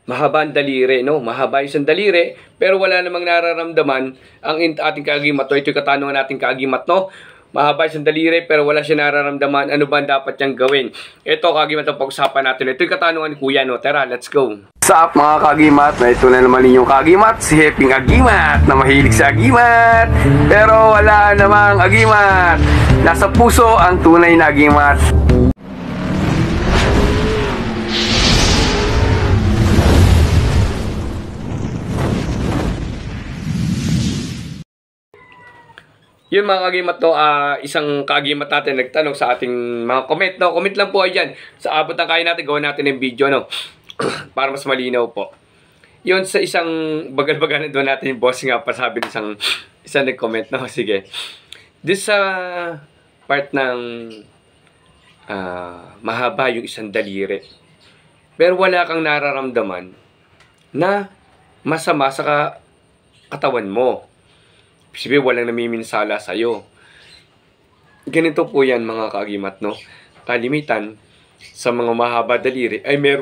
mahaba ang daliri, no? Mahaba yung sandaliri, pero wala namang nararamdaman ang ating kaagimat. Ito yung katanungan nating kaagimat, no? Mahaba yung sandaliri, pero wala siya nararamdaman. Ano ba ang dapat niyang gawin? Ito, kaagimat ang pag-usapan natin. Ito yung katanungan ni Kuya, no? Tara, let's go. What's up, mga kaagimat? Ito na naman ninyong kaagimat, si Heping Agimat, na mahilig sa agimat, pero wala namang agimat. Nasa puso ang tunay na agimat. Yun mga kaagimat, no, isang kaagimat natin nagtanong sa ating mga comment, no? Comment lang po ay dyan. Sa abot ng kaya natin, gawin natin yung video, no? Para mas malinaw po. Yun sa isang bagal-bagal doon natin yung boss nga pa sabi ng isang nag-comment, no? Sige. This sa part ng mahaba yung isang daliri. Pero wala kang nararamdaman na masama sa katawan mo. Sabi, walang namiminsala sa'yo. Ganito po yan mga kaagimat, no? Kalimitan sa mga mahaba daliri ay may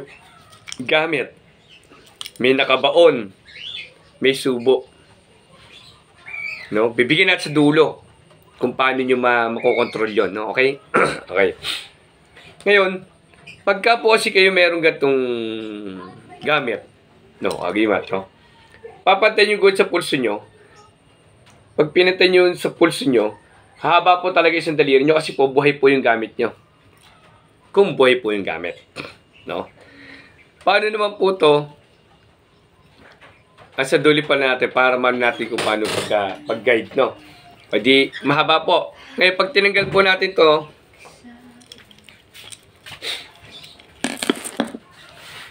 gamit, may nakabaon, may subo. No? Bibigyan natin sa dulo kung paano nyo makokontrol yun, no? Okay? Okay. Ngayon, pagka po kasi kayo merong gatong gamit, no? Kaagimat, no? Papantay nyo good sa pulso nyo. Pag pinatay nyo sa pulso nyo, haba po talaga isang daliri nyo kasi po buhay po yung gamit nyo. Kung buhay po yung gamit. No? Paano naman po to? Asa duli pa natin para man natin kung paano pag-guide, no? O di, mahaba po. Ngayon, pag tinanggal po natin to,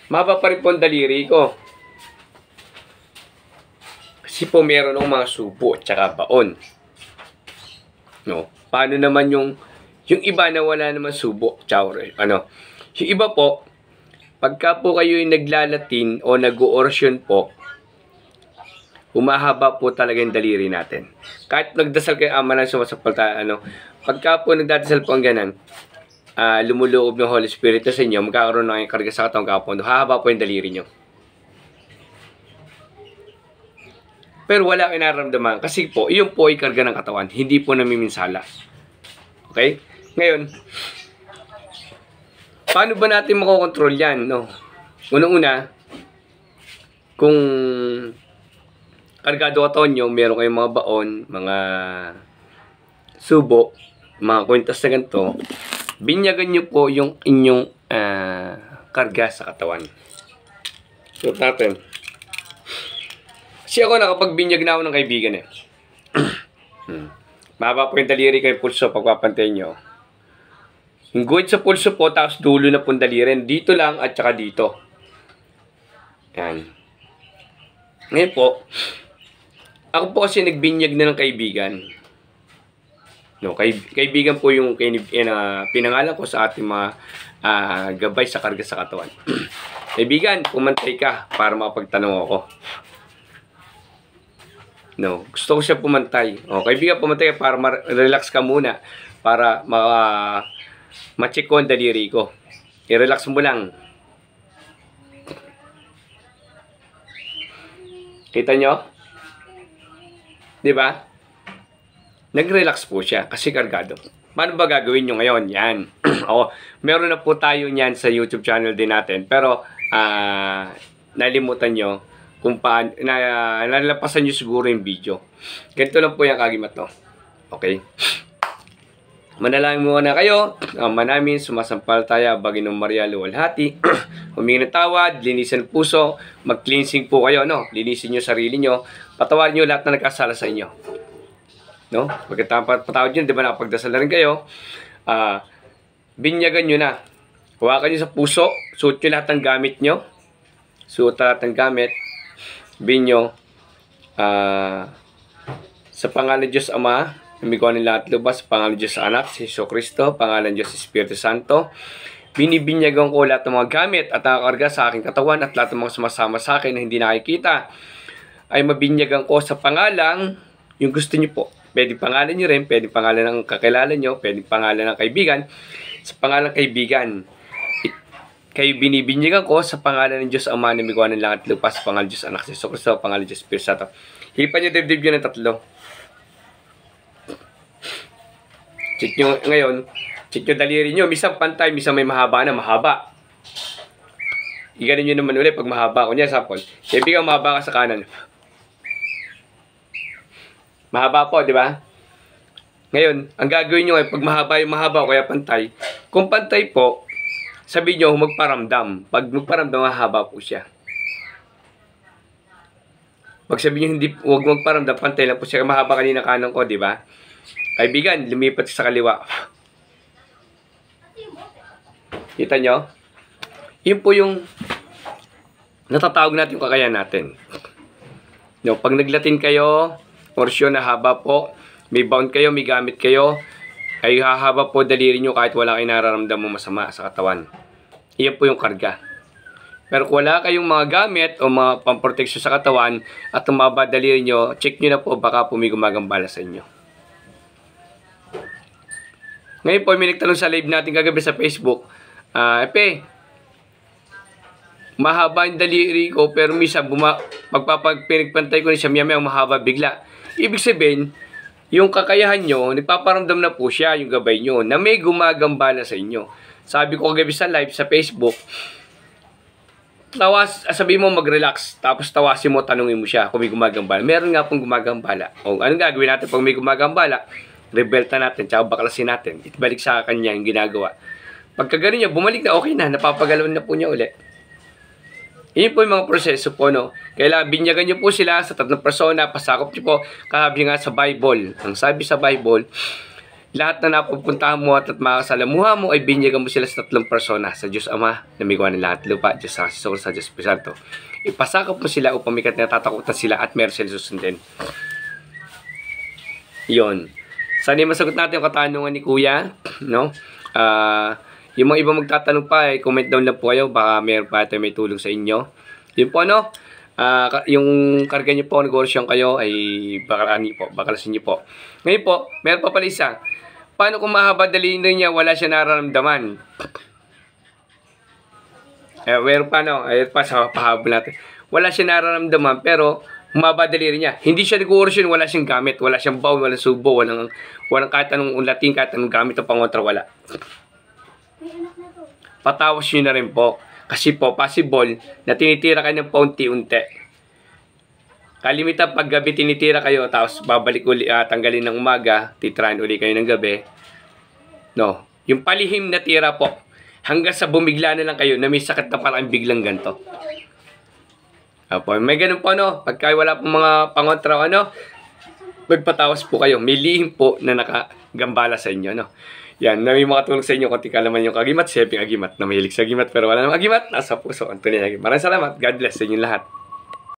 mahaba pa rin po ang daliri ko. Kasi po meron ng mga subo at saka baon. No? Paano naman yung iba na wala naman subo? Ano? Yung iba po, pagka po kayo yung naglalatin o nag-orasyon po, humahaba po talaga yung daliri natin. Kahit nagdasal kayo, ama lang sumasapalta, ano, pagka po nagdadasal po ang ganan, lumuloob ng Holy Spirit sa inyo, magkakaroon na kayong karga sa katawang kapondo, hahaba po yung daliri nyo. Pero wala kang nararamdaman kasi po, iyon po ay karga ng katawan, hindi po namiminsala. Okay? Ngayon, paano ba natin makokontrol yan? No? Una-una, kung kargado katawan nyo, meron kayong mga baon, mga subo, mga kwintas na ganito, binyagan nyo po yung inyong karga sa katawan. So, natin. Kasi ako nakapagbinyag na ako ng kaibigan eh. Mahaba po yung daliri ko yung pulso pagpapantay nyo. Yung guhit sa pulso po, tapos dulo na po yung daliri. Dito lang at saka dito. Yan. Ngayon po, ako po kasi nagbinyag na ng kaibigan. No, kaibigan po yung pinangalan ko sa ating mga gabay sa karga sa katawan. Kaibigan, pumantay ka para makapagtanong ako. No, gusto ko siya pumantay. O, kaibigan, pumantay ka para relax ka muna. Para ma-check ko ang daliri ko. I-relax mo lang. Kita nyo? Diba? Nag-relax po siya kasi kargado. Paano ba gagawin nyo ngayon? Yan. O, meron na po tayo niyan sa YouTube channel din natin. Pero, nalimutan nyo kung paano, nalapasan nyo siguro yung video. Ganito lang po yung kaagimat, no? Okay? Manalangin muna kayo. Ama namin, sumasampalataya, Baginong Maria Luwalhati. Humingi ng tawad, linisin ang puso, mag-cleansing po kayo, no? Linisin nyo sarili nyo. Patawarin nyo lahat na nagkasala sa inyo. No? Pagkatapos patawad nyo, di ba nakapagdasal na rin kayo? Binyagan nyo na. Hawakan nyo sa puso, suot nyo lahat ng gamit nyo. Suot lahat ng gamit. Binyo, sa pangalan Diyos Ama, namigawa ng lahat lubas, sa pangalan Diyos Anak, si Jesu Cristo, pangalan Diyos Espiritu Santo, binibinyagan ko lahat ng mga gamit at nakakarga sa aking katawan at lahat ng mga sumasama sa akin na hindi nakikita, ay mabinyagan ko sa pangalang yung gusto niyo po. Pwede pangalan nyo rin, pwede pangalan ng kakilala nyo, pwede pangalan ng kaibigan. Sa pangalan kaibigan, kayo binibinyagan ko sa pangalan ng Diyos Ama na migwa ng langit at lupa, sa pangalan ng Diyos Anak, sa Kristo, sa pangalan ng Diyos Espiritu Santo. Hipan nyo dibdib nyo ng 3. Check nyo ngayon, check nyo daliri nyo. Misang pantay, misang may mahaba na, mahaba. Iganin nyo naman ulit pag mahaba. Kunya, sapol. Kaibigan, mahaba ka sa kanan. Mahaba po, di ba? Ngayon, ang gagawin nyo ay pag mahaba yung mahaba o kaya pantay, kung pantay po, sabihin nyo, magparamdam. Pag magparamdam, mahaba po siya. Pag sabihin nyo, huwag magparamdam, pantay lang po siya. Mahaba kanina kanan ko, di ba? Kaibigan, lumipat sa kaliwa. Kita nyo? Yun po yung natatawag natin yung kakayahan natin. No, pag naglatin kayo, porsyon na haba po, may bound kayo, may gamit kayo, ay hahaba po daliri nyo kahit wala kayong nararamdaman masama sa katawan. Iyan po yung karga. Pero kung wala kayong mga gamit o mga pamproteksyon sa katawan at tumaba daliri nyo, check nyo na po, baka po may gumagambala sa inyo. Ngayon po, may nagtanong sa live natin kagabi sa Facebook, Epe, mahaba yung daliri ko pero misa pagpapagpinagpantay ko ni siya, miyamaya mahaba bigla. Ibig sabihin, yung kakayahan nyo, nagpaparamdam na po siya, yung gabay nyo, na may gumagambala sa inyo. Sabi ko kagabi sa live sa Facebook, sabi mo mag-relax, tapos tawasin mo, tanungin mo siya kung may gumagambala. Meron nga pong gumagambala. O anong gagawin natin pag may gumagambala? Rebelta natin, tsaka baklasin natin. Itbalik sa kanya yung ginagawa. Pagka gano'n niya, bumalik na, okay na, napapagalawan na po niya ulit. Yun po yung mga proseso po, no? Kailangan binyagan niyo po sila sa 3 persona, pasakop niyo po, kahabi nga sa Bible. Ang sabi sa Bible, lahat na napupuntahan mo at makasalamuha mo ay binyagan mo sila sa 3 persona, sa Diyos Ama, na may gawa ng lahat lupa, Diyos sa Kristo, sa Diyos Espiritu Santo. Ipasakop mo sila upang mikat na tatakutan sila at meron sila susundin. Yun. Sana yung masagot natin yung katanungan ni Kuya, no? Yung mga ibang magtatanong pa, comment down lang po kayo, baka meron pa tayo may tulong sa inyo. Yun po, no? Yung karga nyo po, negosyon kayo, ay bakalasin nyo po. Ngayon po, meron pa pala isa. Paano kung mahaba daliri niya, wala siya nararamdaman? Meron pa, no? Ayun pa, sa pahabol natin. Wala siya nararamdaman, pero humaba daliri niya. Hindi siya negosyon, wala siyang gamit, wala siyang baon, walang subo, walang kahit anong ulating, kahit anong gamit o pangontra, wala. Patawas nyo na rin po. Kasi po, possible na tinitira kayo ng paunti-unti. Kalimitan pag gabi tinitira kayo, tapos babalik uli, tanggalin ng umaga, titrahan uli kayo ng gabi. No. Yung palihim na tira po, hanggang sa bumigla na lang kayo na may sakit na parang biglang ganito. May ganun po, no? Pagka wala pong mga pangontra, magpatawas po kayo. May lihim po na nakagambala sa inyo, no? Yan, na may makatulong sa inyo kung tikalaman yung agimat, siyempre agimat na mahilig sa agimat pero wala namang agimat, nasa puso. Antonio Agimat. Maraming salamat. God bless sa inyo lahat.